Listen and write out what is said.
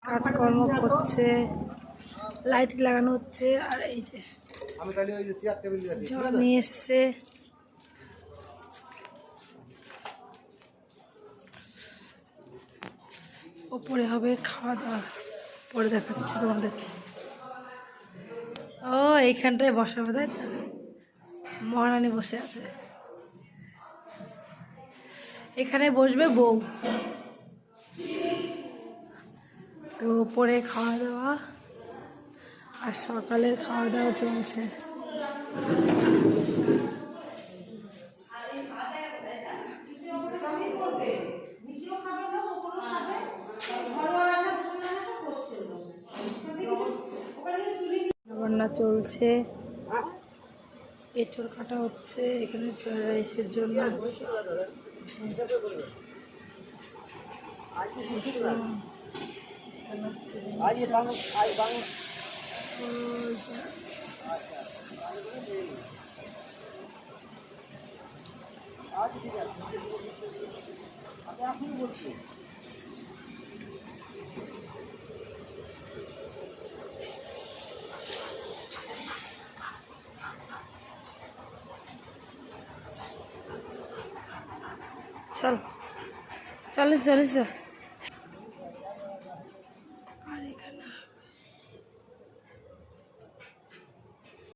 কাজকর্ম করছে, লাইট লাগানো হচ্ছে। আর এই যে জল নিয়ে এসছে। ওপরে হবে খাওয়া দাওয়া, পরে দেখাচ্ছি তোমাদেরকে। ও এইখানটায় বসাবে, তাই তো? মহারানী বসে আছে, এখানে বসবে বউ। তো ওপরে খাওয়া দাওয়া, আর সকালের খাওয়া দাওয়া চলছে। রান্না চলছে, এঁচড় কাটা হচ্ছে এখানে ফ্রাইড রাইসের জন্য। চল চলে চলে